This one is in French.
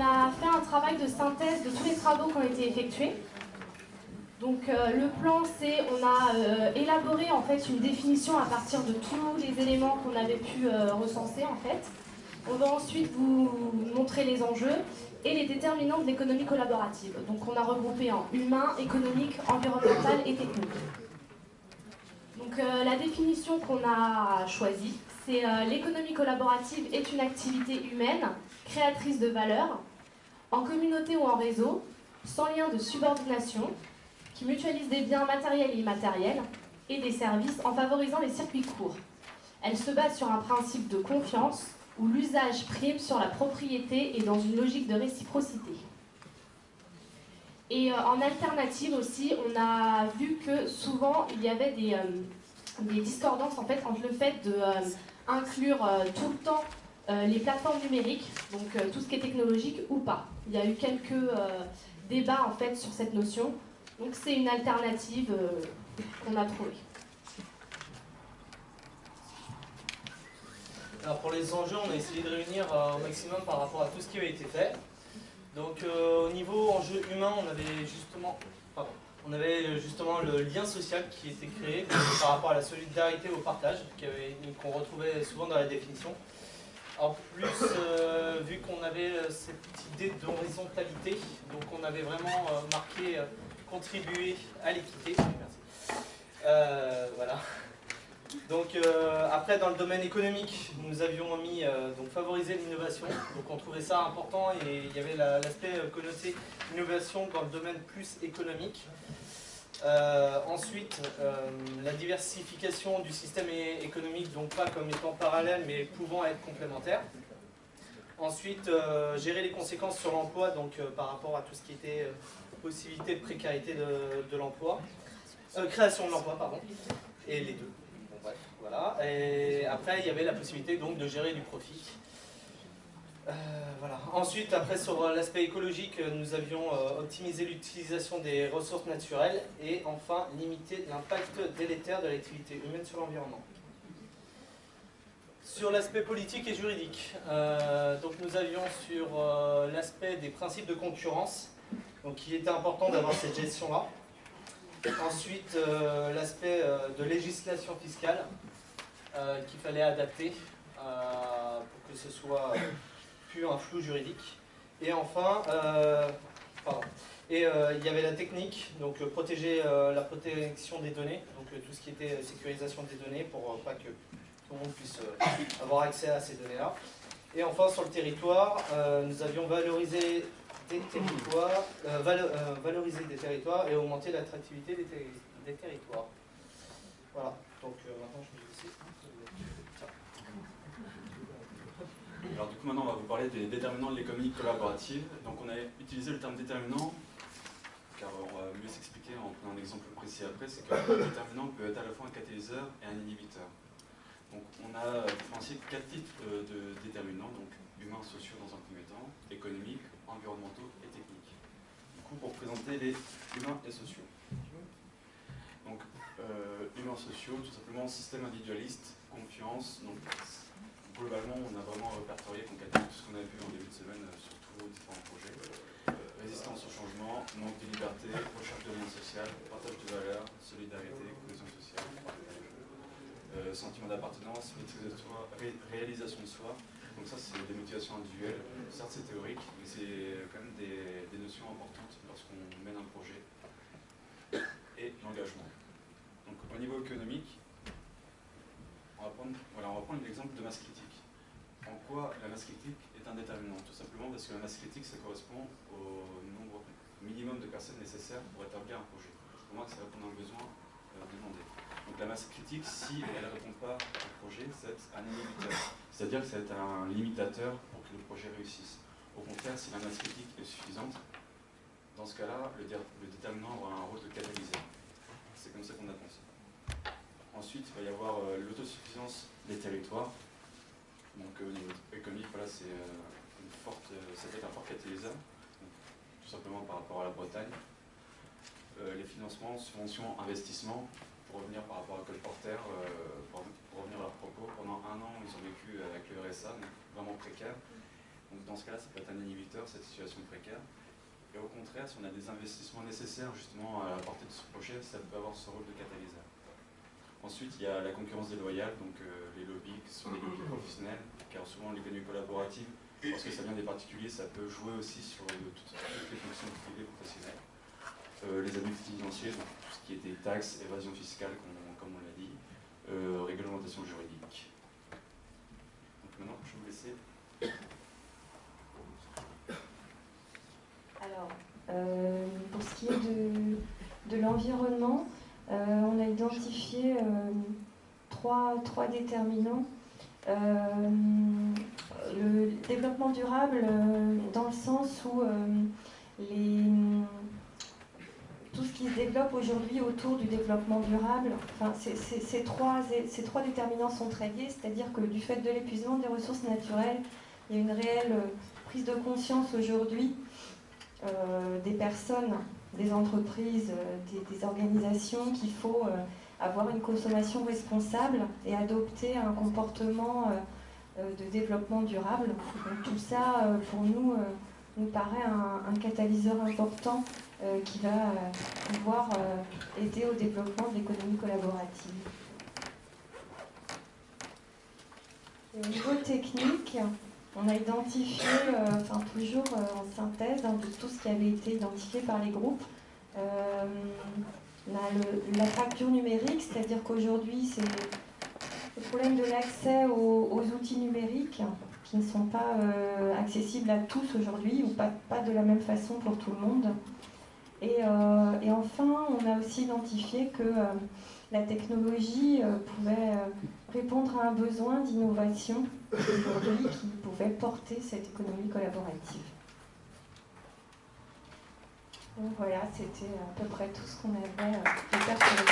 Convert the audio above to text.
a fait un travail de synthèse de tous les travaux qui ont été effectués. Donc le plan, c'est on a élaboré en fait une définition à partir de tous les éléments qu'on avait pu recenser en fait. On va ensuite vous montrer les enjeux et les déterminants de l'économie collaborative. Donc on a regroupé en humain, économique, environnemental et technique. Donc la définition qu'on a choisie, c'est l'économie collaborative est une activité humaine, créatrice de valeur, en communauté ou en réseau, sans lien de subordination, qui mutualise des biens matériels et immatériels et des services en favorisant les circuits courts. Elle se base sur un principe de confiance où l'usage prime sur la propriété et dans une logique de réciprocité. Et en alternative aussi, on a vu que souvent il y avait des discordances en fait entre le fait de inclure tout le temps les plateformes numériques, donc tout ce qui est technologique ou pas. Il y a eu quelques débats en fait sur cette notion, donc c'est une alternative qu'on a trouvée. Alors pour les enjeux, on a essayé de réunir au maximum par rapport à tout ce qui avait été fait. Donc au niveau enjeu humain, on avait justement le lien social qui était créé par rapport à la solidarité au partage, qu'on retrouvait souvent dans la définition. En plus, vu qu'on avait cette idée d'horizontalité, donc on avait vraiment marqué contribuer à l'équité. Voilà. Donc après, dans le domaine économique, nous avions mis donc favoriser l'innovation. Donc on trouvait ça important et il y avait l'aspect connoté innovation dans le domaine plus économique. Ensuite, la diversification du système économique, donc pas comme étant parallèle, mais pouvant être complémentaire. Ensuite, gérer les conséquences sur l'emploi, donc par rapport à tout ce qui était possibilité de précarité de l'emploi. Création de l'emploi, pardon. Et les deux. Bon, bref, voilà. Et après, il y avait la possibilité donc de gérer du profit. Voilà. Ensuite, après, sur l'aspect écologique, nous avions optimisé l'utilisation des ressources naturelles et enfin limiter l'impact délétère de l'activité humaine sur l'environnement. Sur l'aspect politique et juridique, donc nous avions sur l'aspect des principes de concurrence, donc il était important d'avoir cette gestion-là. Ensuite, l'aspect de législation fiscale qu'il fallait adapter pour que ce soit plus un flou juridique. Et enfin, il y avait la technique, donc protéger la protection des données, donc tout ce qui était sécurisation des données pour pas que tout le monde puisse avoir accès à ces données-là. Et enfin, sur le territoire, nous avions valorisé des territoires, et augmenter l'attractivité des territoires. Voilà, donc maintenant je vais laisser. Alors du coup maintenant on va vous parler des déterminants de l'économie collaborative. Donc on a utilisé le terme déterminant, car on va mieux s'expliquer en prenant un exemple précis après, c'est que le déterminant peut être à la fois un catalyseur et un inhibiteur. Donc on a différencié 4 types de déterminants, donc humains, sociaux dans un premier temps, économiques, environnementaux et techniques. Du coup pour présenter les humains et sociaux. Donc humains sociaux, tout simplement système individualiste, confiance, donc globalement on a vraiment répertorié concrètement tout ce qu'on a vu en début de semaine sur tous vos différents projets. Résistance au changement, manque de liberté, recherche de lien social, partage de valeurs, solidarité, cohésion sociale, sentiment d'appartenance, maîtrise de soi, réalisation de soi. Donc ça c'est des motivations individuelles, certes c'est théorique, mais c'est quand même des notions importantes lorsqu'on mène un projet. Et l'engagement. Donc au niveau économique, on va prendre l'exemple de masse critique. En quoi la masse critique est un déterminant? Tout simplement parce que la masse critique, ça correspond au nombre minimum de personnes nécessaires pour établir un projet. Pour moi, que ça répond à un besoin demandé. Donc la masse critique, si elle ne répond pas au projet, c'est un inhibiteur. C'est-à-dire que c'est un limitateur pour que le projet réussisse. Au contraire, si la masse critique est suffisante, dans ce cas-là, le déterminant aura un rôle de catalyseur. C'est comme ça qu'on a pensé. Ensuite, il va y avoir l'autosuffisance des territoires. Donc au niveau économique, voilà, ça peut être un fort catalyseur, tout simplement par rapport à la Bretagne. Les financements, subventions, investissements, pour revenir par rapport à Colporter, pour revenir à leur propos, pendant 1 an, ils ont vécu avec le RSA, donc vraiment précaire. Donc dans ce cas-là, ça peut être un inhibiteur, cette situation précaire. Et au contraire, si on a des investissements nécessaires justement à la portée de ce projet, ça peut avoir ce rôle de catalyseur. Ensuite, il y a la concurrence déloyale, donc les lobbies, qui sont des lobbies professionnels, car souvent l'économie collaborative, parce que ça vient des particuliers, ça peut jouer aussi sur toutes les fonctions privées professionnelles. Les abus financiers, donc tout ce qui était taxes, évasion fiscale, comme on l'a dit, réglementation juridique. Donc maintenant, je vais vous laisser. Alors, pour ce qui est de l'environnement, on a identifié trois déterminants. Le développement durable, dans le sens où tout ce qui se développe aujourd'hui autour du développement durable, enfin, ces trois déterminants sont très liés, c'est-à-dire que du fait de l'épuisement des ressources naturelles, il y a une réelle prise de conscience aujourd'hui des personnes, des entreprises, des organisations qu'il faut avoir une consommation responsable et adopter un comportement de développement durable. Donc, tout ça, pour nous paraît un catalyseur important qui va pouvoir aider au développement de l'économie collaborative. Et au niveau technique, on a identifié, toujours en synthèse de tout ce qui avait été identifié par les groupes, on a la fracture numérique, c'est-à-dire qu'aujourd'hui, c'est le problème de l'accès aux outils numériques qui ne sont pas accessibles à tous aujourd'hui, ou pas de la même façon pour tout le monde. Et enfin, on a aussi identifié que la technologie pouvait répondre à un besoin d'innovation aujourd'hui qui pouvait porter cette économie collaborative. Donc voilà, c'était à peu près tout ce qu'on avait à faire sur le